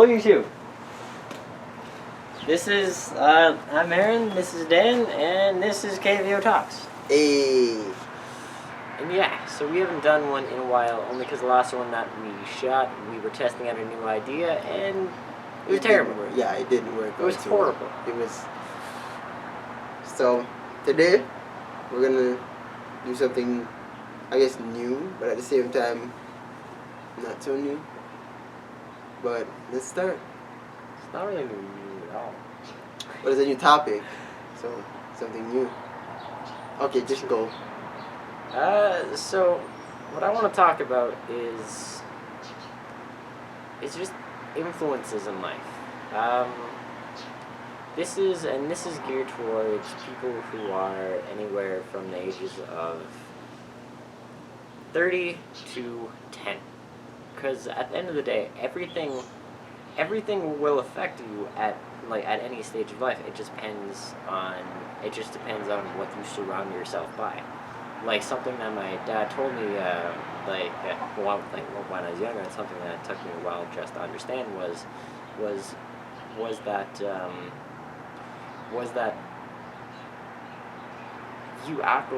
YouTube. This is, I'm Aaron, this is Dan, and this is KvO Talks. Hey. And yeah, so we haven't done one in a while, only because the last one that we shot, we were testing out a new idea, and it was terrible. Yeah, it didn't work. It was horrible. It was. So, today, we're gonna do something, I guess, new, but at the same time, not so new. But let's start. It's not really new at all. But it's a new topic, so something new. Okay, just go. So what I want to talk about is just influences in life. This is geared towards people who are anywhere from the ages of 30 to 10. Because at the end of the day, everything will affect you at any stage of life. It just depends on what you surround yourself by. Like something that my dad told me, when I was younger, and something that took me a while just to understand was that you act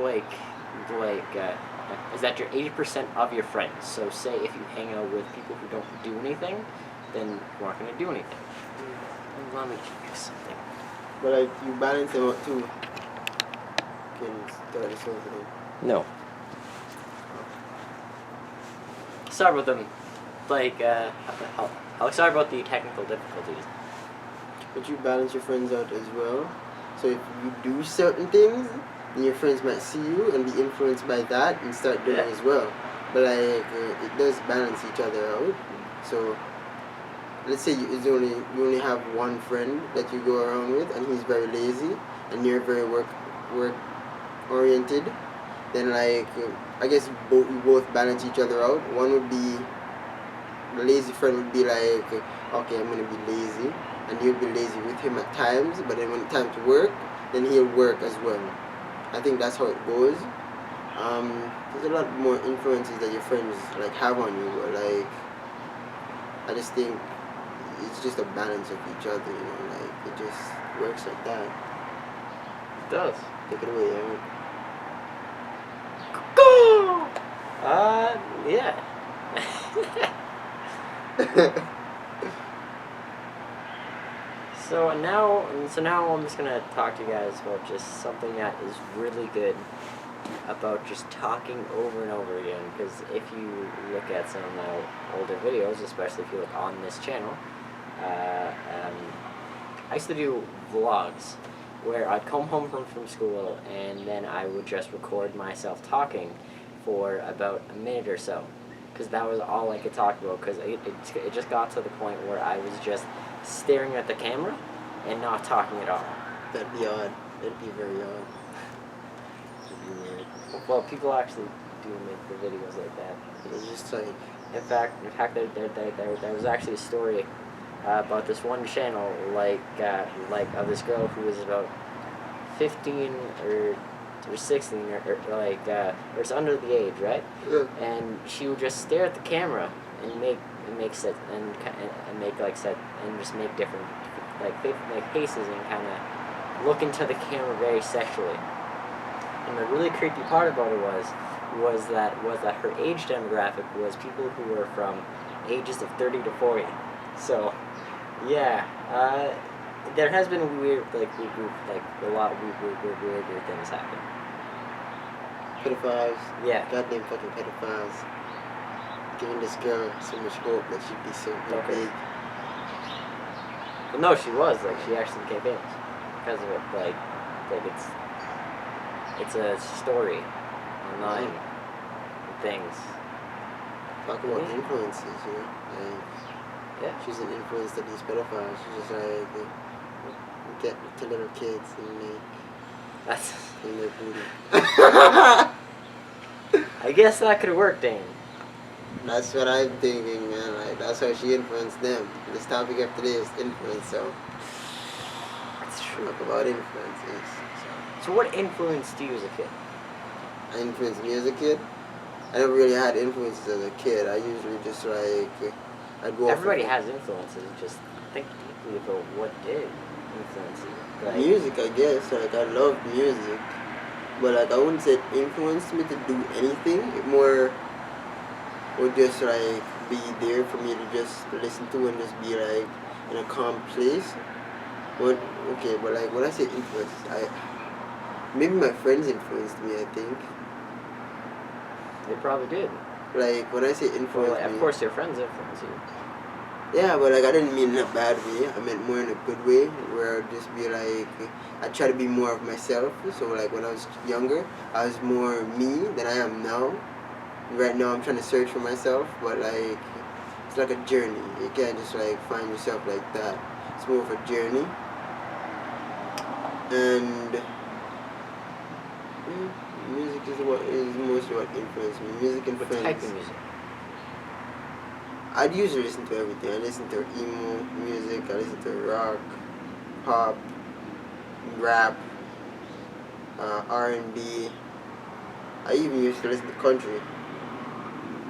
is that you're 80% of your friends. So say if you hang out with people who don't do anything, then you aren't going to do anything. Let me do something. But you balance them out too. Can start this over. No. Sorry about them. Sorry about the technical difficulties. But you balance your friends out as well. So if you do certain things, then your friends might see you and be influenced by that and start doing it as well. But it does balance each other out. So let's say you only have one friend that you go around with, and he's very lazy, and you're very work oriented. Then I guess you both balance each other out. One would be, the lazy friend would be like, okay, I'm gonna be lazy, and you'll be lazy with him at times, but then when it's time to work, then he'll work as well. I think that's how it goes. There's a lot more influences that your friends have on you, but I just think it's just a balance of each other, it just works like that. It does. Take it away, Eric. Yeah. So now I'm just gonna talk to you guys about just something that is really good about just talking over and over again. Because if you look at some of my older videos, especially if you look on this channel, I used to do vlogs where I'd come home from school and then I would just record myself talking for about a minute or so, because that was all I could talk about, because it just got to the point where I was just staring at the camera and not talking at all. That'd be odd. That'd be very odd. That'd be weird. Well, people actually do make the videos like that. It's just like... In fact, there was actually a story about this one channel, of this girl who was about 15 or 16 or it's under the age, right? Yeah. And she would just stare at the camera and make set and make set and just make different faces and kind of look into the camera very sexually. And the really creepy part about it was that her age demographic was people who were from ages of 30 to 40. So yeah, there has been a lot of weird things happen. Pedophiles. Yeah. Goddamn fucking pedophiles. Giving this girl so much hope that she'd be so big. Well, no, she was. She actually became famous because of it. It's a story online and things. Talk about influences, yeah. She's an influence to these pedophiles. She's just get to little kids and That's... in their booty. I guess that could work, Dane. That's what I'm thinking, man. That's how she influenced them. This topic of today is influence, so That's true. talk about influences. So what influenced you as a kid? I influenced me as a kid. I never really had influences as a kid. I usually just I'd go Everybody off has influences. Just think deeply about what did influence you. Like, music, I guess. Like, I love music. But, like, I wouldn't say it influenced me to do anything. It more would just, like, be there for me to just listen to and just be, like, in a calm place. But, okay, but, like, when I say influence, maybe my friends influenced me, I think. they probably did. Like, when I say Well, influence like, me... of course, your friends influence you. Yeah, but like I didn't mean in a bad way. I meant more in a good way, where I'd just be like, I try to be more of myself. So like when I was younger, I was more me than I am now. Right now, I'm trying to search for myself, but like it's like a journey. You can't just like find yourself like that. It's more of a journey, and music is mostly what influenced me. Music and What friends. type of music? I'd usually listen to everything. I listen to emo music, I listen to rock, pop, rap, R&B. I even used to listen to country.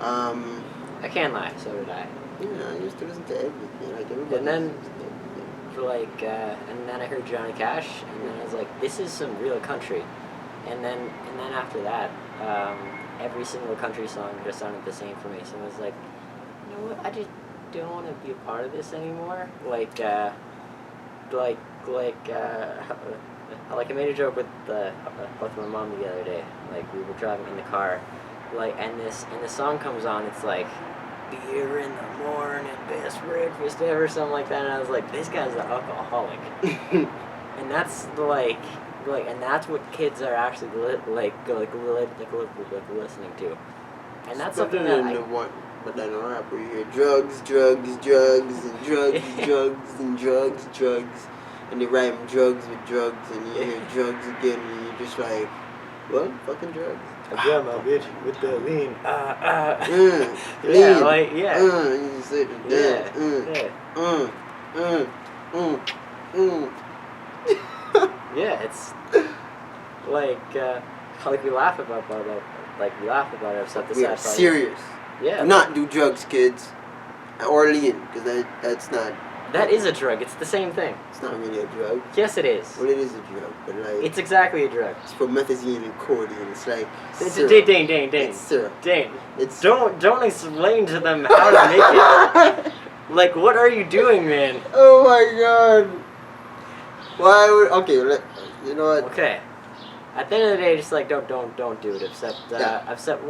I can't lie, so did I. Yeah, I used to listen to everything. Like everybody And then- listens to everything. For like, and then I heard Johnny Cash, and then I was like, this is some real country. And then after that, every single country song just sounded the same for me. So I was like, you know what? I just don't want to be a part of this anymore. Like I made a joke with my mom the other day. Like we were driving in the car, like and the song comes on. It's like beer in the morning, best breakfast ever, something like that. And I was like, this guy's an alcoholic, and that's and that's what kids are actually listening to, and that's something that But then rap where you hear drugs, drugs, drugs, and drugs, drugs, and drugs, drugs, and they rhyme drugs with drugs, and you hear drugs again, and you're just like, what? Fucking drugs. I got my bitch with the lean. Lean. Like, yeah. And you just sit there. Yeah, it's like we laugh about it. Like we laugh about it. Except the We sad are part. serious. Yeah. Do not do drugs, kids. Or lean, because that's not. That is a drug. It's the same thing. It's not really a drug. Yes, it is. Well, it is a drug, but like. It's exactly a drug. It's promethazine and codeine. It's like. Dane. It's syrup. Dane. It's. Don't explain to them how to make it. Like, what are you doing, man? Oh my god. Why would? Okay, you know what? Okay. At the end of the day, just like don't do it. Except except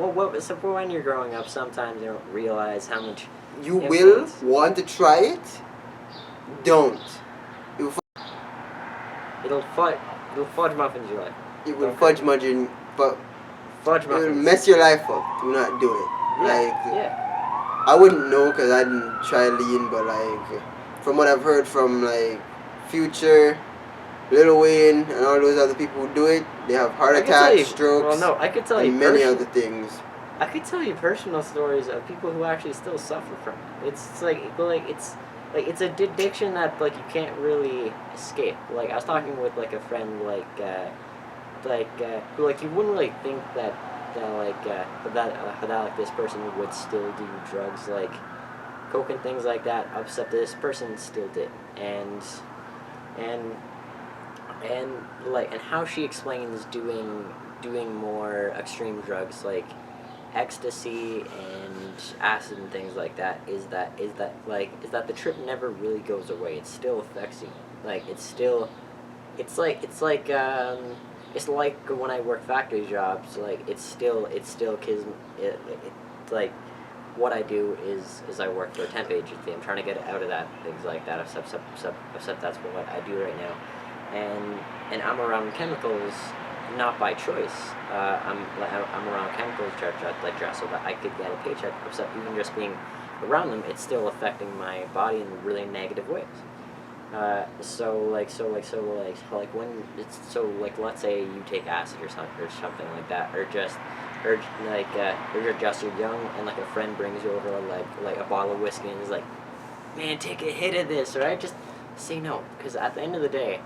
when you're growing up, sometimes you don't realize how much You influence. will want to try it. Don't. It'll fudge muffins your life. It will Okay. fudge muffin, but Fudge it will muffins. mess your life up. Do not do it. Yeah. I wouldn't know because I didn't try lean, but like from what I've heard from like Future, Lil Wayne, and all those other people who do it, they have heart I could tell attacks, you- strokes, Well, no, I could tell you and many person- other things. I could tell you personal stories of people who actually still suffer from it. It's like it's a addiction that like you can't really escape. Like I was talking with like a friend who like you wouldn't really think that this person would still do drugs like coke and things like that, except this person still did. And how she explains doing more extreme drugs like ecstasy and acid and things like that is that the trip never really goes away. It still affects you. Like it's like when I work factory jobs. Like it's still kids. It's like what I do is I work for a temp agency. I'm trying to get out of that, things like that. Except that's what I do right now, and I'm around chemicals. Not by choice. I'm around chemicals so that I could get a paycheck. Except even just being around them, it's still affecting my body in really negative ways. Let's say you take acid or something like that, or you're young and like a friend brings you over like a bottle of whiskey and is like, man, take a hit of this, right? Just say no, because at the end of the day,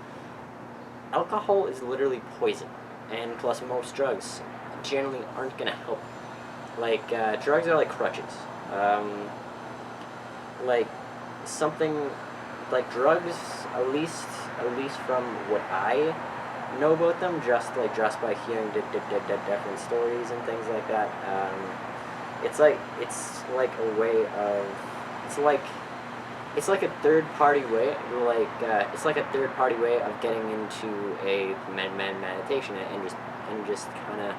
alcohol is literally poison. And plus, most drugs generally aren't gonna help. Like drugs are like crutches. like something like drugs, at least from what I know about them, just by hearing different stories and things like that. It's like a way of it's like a third party way, it's like a third party way of getting into a meditation and just kind of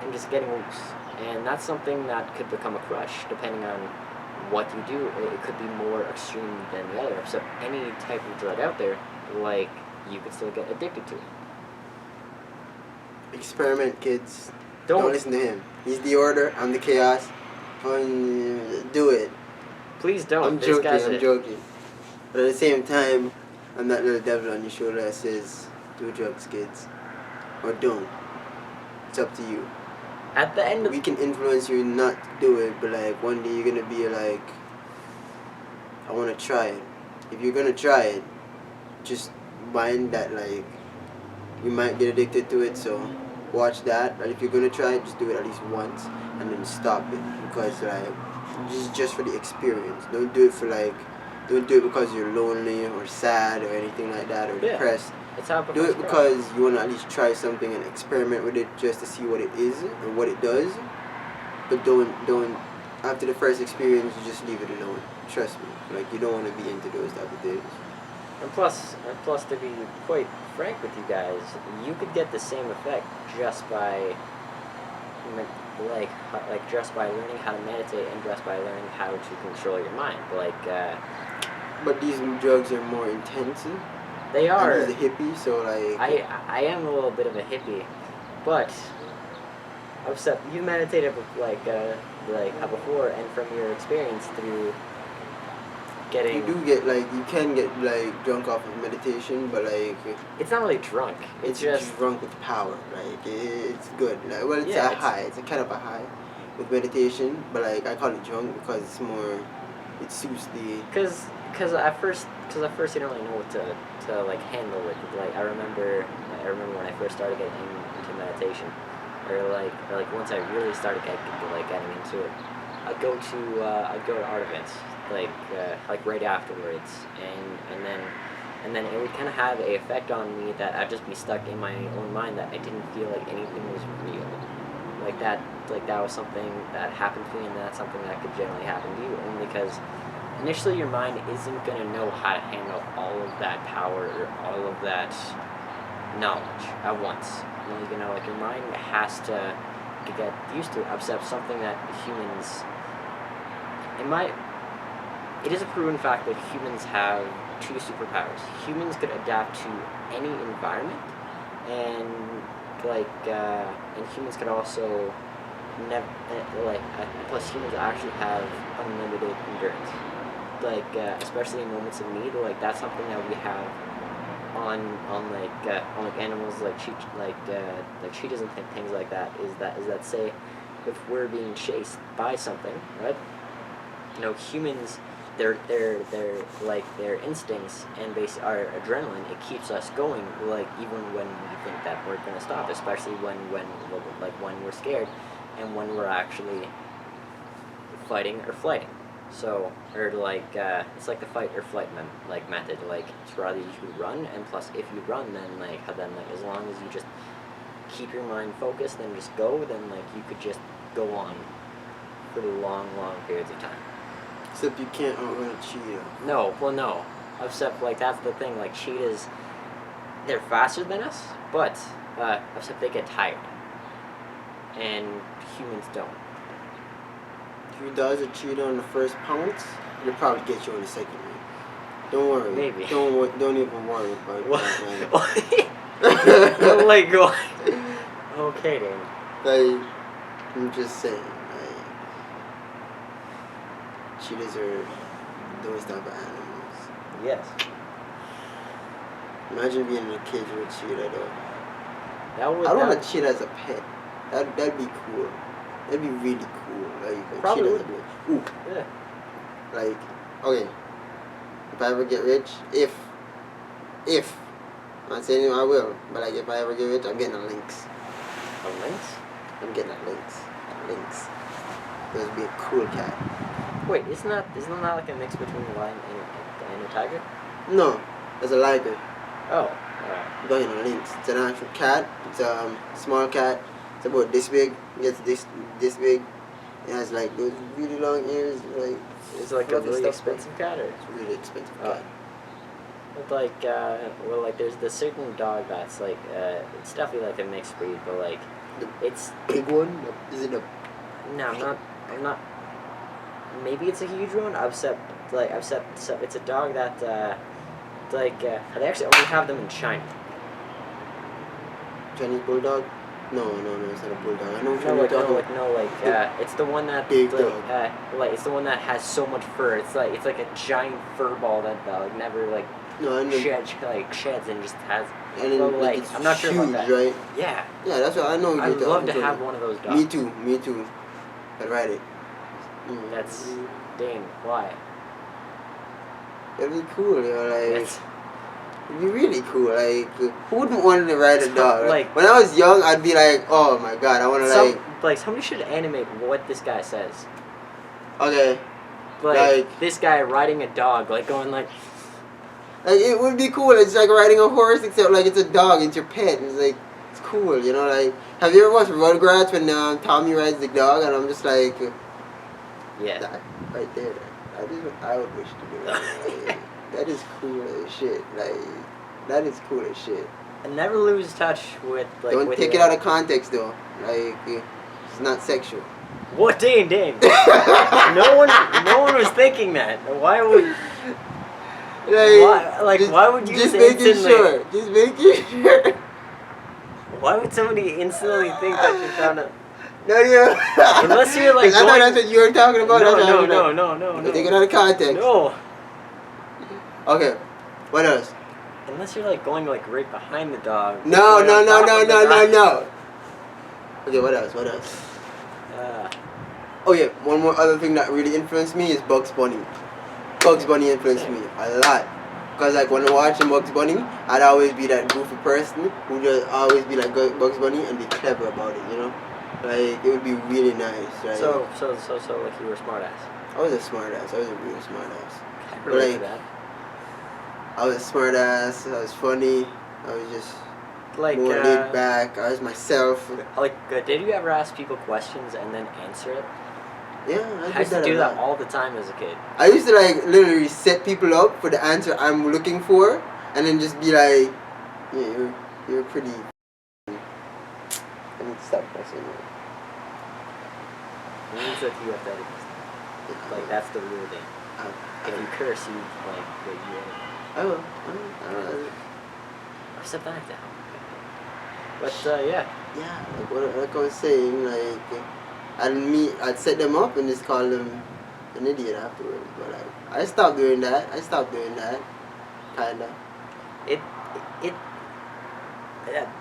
and just getting loose. And that's something that could become a crush depending on what you do. It could be more extreme than the other. So any type of drug out there, like, you could still get addicted to it. Experiment, kids. Don't listen to him. He's the order. I'm the chaos. Do it. Please don't. I'm joking. But at the same time, I'm that little devil on your shoulder that says, do drugs, kids. Or don't. It's up to you. At the end of we can influence you not to do it, but like one day you're gonna be like, I wanna try it. If you're gonna try it, just mind that like you might get addicted to it, so watch that. But if you're gonna try it, just do it at least once and then stop it, because like this is just for the experience. Don't do it because you're lonely or sad or anything like that, or depressed. Do it because you want to at least try something and experiment with it just to see what it is and what it does. But don't after the first experience, you just leave it alone. Trust me, like you don't want to be into those type of things. And plus, to be quite frank with you guys, you could get the same effect just by just by learning how to meditate and just by learning how to control your mind. But these new drugs are more intense. They are. I'm a hippie, so like I am a little bit of a hippie, but you meditated before, and from your experience through getting. You can get drunk off of meditation, but it's not really drunk. It's just drunk with power. It's good. It's a high. It's a kind of a high with meditation, but I call it drunk because it's more. It suits the. Because at first you don't really know what to handle it. I remember when I first started getting into meditation, or once I really started getting into it, I'd go to art events right afterwards, and then it would kind of have a effect on me that I'd just be stuck in my own mind that I didn't feel like anything was real. That was something that happened to me, and that's something that could generally happen to you, only because initially your mind isn't going to know how to handle all of that power or all of that knowledge at once. Your mind has to get used to it, except something that humans, it is a proven fact that humans have two superpowers. Humans could adapt to any environment, and humans could also plus humans actually have unlimited endurance. Especially in moments of need, that's something that we have on animals like cheetahs and things like that. Is that say, if we're being chased by something, right? Humans, their instincts and our adrenaline, it keeps us going. Even when we think that we're gonna stop, especially when we're scared, and when we're actually fighting or flighting. So, it's like the fight or flight method. It's rather you run, and plus if you run, then as long as you just keep your mind focused and just go, then you could just go on for long periods of time. Except you can't outrun a cheetah. No. Except that's the thing. Cheetahs, they're faster than us, but except they get tired, and humans don't. If you dodge a cheetah on the first pounce, it'll probably get you on the second one. Don't worry. Maybe. Don't even worry about it. What? Okay, then. I'm just saying. Cheetahs are those type of animals. Yes. Imagine being in a cage with a cheetah, though. I don't want a cheetah as a pet. That'd be cool. That'd be really cool. Probably would. Ooh. Yeah. Okay. If I ever get rich, if I'm not saying I will, but if I ever get rich, I'm getting a lynx. A lynx? I'm getting a lynx. It would be a cool cat. Wait, isn't that like a mix between a lion and a tiger? No, it's a liger. Oh. Go ahead and links. It's an actual cat. It's a small cat. It's about this big. It gets this big. It has like those really long ears. Like it's like a really expensive cat, or it's a really expensive cat. But like, well, like there's the certain dog that's like, it's definitely like a mixed breed, but like, it's big one. Is it a? No, I'm not. Maybe it's a huge one. Except it's a dog that, they actually only have them in China. Chinese bulldog? No, it's not a bulldog. I know it's the one that big like, dog. It's the one that has so much fur. It's like a giant fur ball that like never like sheds and just has. And then, like it's I'm not sure huge, about that. right? Yeah. Yeah, that's what I know. I'd love to have one of those dogs. Me too. I'd ride it. That's dang. Why? It'd be cool, you know, like. It'd be really cool. Like, who wouldn't want to ride a dog? Like, when I was young, I'd be like, oh my god, I want to like somebody should animate what this guy says. Okay. Like this guy riding a dog, like going like it would be cool. It's like riding a horse, except like it's a dog. It's your pet. It's like it's cool, you know. Like, have you ever watched Rugrats when Tommy rides the dog, and I'm just like, yeah, that right there. I would wish to do that. Like, that is cool as shit. Like, that is cool as shit. And never lose touch with like. Don't take it out of context though. Like, it's not sexual. What, Dane? no one was thinking that. Why would? Why would you just say making instantly? sure? Just making sure. Why would somebody instantly think that you're trying to? No, yeah. Unless you're like. I thought that's what you were talking about. No. Take it out of context. No. Okay. What else? Unless you're like going like right behind the dog. No. Okay, what else? Oh yeah, one more other thing that really influenced me is Bugs Bunny. Bugs Bunny influenced me a lot. Cause like when I'm watching Bugs Bunny, I'd always be that goofy person who just always be like Bugs Bunny and be clever about it, you know? Like it would be really nice, right? So like you were a smart ass. I was a smart ass. I was a real smart ass. I can relate to that. I was a smart ass. I was funny. I was just like more laid back. I was myself. Did you ever ask people questions and then answer it? Yeah, I used to do that all the time as a kid. I used to like literally set people up for the answer I'm looking for, and then just be like, "Yeah, you're pretty." I need to stop pressing it. It means that you have to edit this. Like that's the rule thing. If you curse, you like you. I will. Except that down. But yeah. Yeah, like I was saying, like I'd set them up and just call them an idiot afterwards. But like, I stopped doing that. Kinda.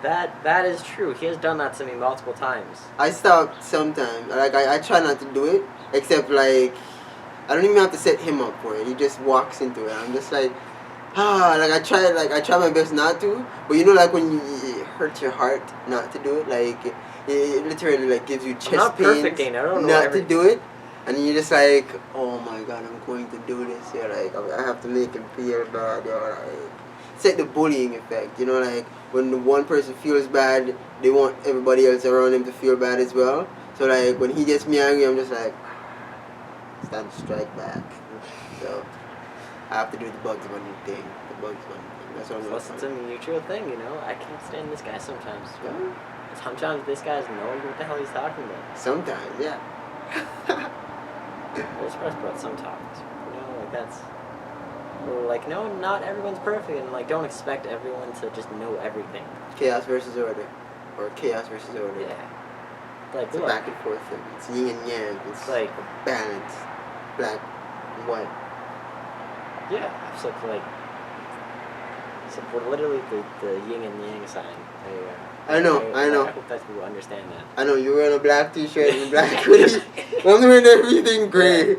That is true. He has done that to me multiple times. I stopped sometimes. Like I try not to do it, except like I don't even have to set him up for it. He just walks into it. I'm just like, I try my best not to. But you know, like when it hurts your heart not to do it, like it literally like gives you chest pains not to do it, and you're just like, oh my god, I'm going to do this. Yeah, like I have to make him feel bad. Yeah, like, it's like the bullying effect. You know, like when the one person feels bad, they want everybody else around him to feel bad as well. So like when he gets me angry, I'm just like, it's time to strike back. So I have to do the Bugs Bunny thing. That's what I'm Plus, it's a mutual thing, you know. I can't stand this guy sometimes. Yeah. Sometimes this guy's knowing what the hell he's talking about. Sometimes, yeah. Well, it's about sometimes. You know, like that's. Like, no, not everyone's perfect, and like, don't expect everyone to just know everything. Chaos versus order, or chaos versus order. Yeah. Like, it's a back and forth thing. It's yin and yang. It's like balance, black and white. Yeah, so literally the yin and yang sign. I know. I hope that people understand that. I know, you're wearing a black t-shirt and a black hoodie. I'm doing everything gray. Yeah.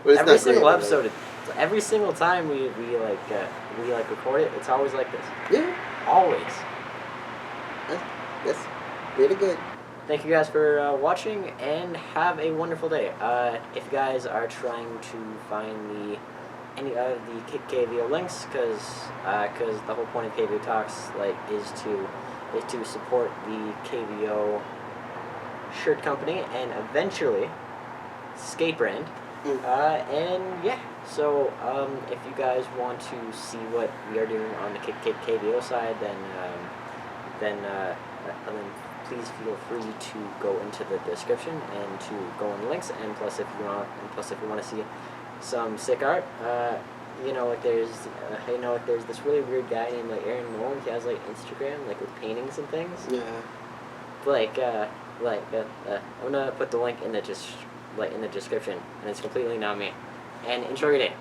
Well, every single episode, every single time we record it, it's always like this. Yeah. Always. That's really good. thank you guys for watching, and have a wonderful day. If you guys are trying to find any of the KvO links, because the whole point of KvO Talks is to support the KvO shirt company and eventually skate brand. And yeah, so if you guys want to see what we are doing on the KvO side, then please feel free to go into the description and to go on the links. And plus, if you want to see some sick art, there's this really weird guy named Aaron Mouland. He has Instagram with paintings and things. Yeah. I'm gonna put the link in the description, and it's completely not me. And enjoy your day.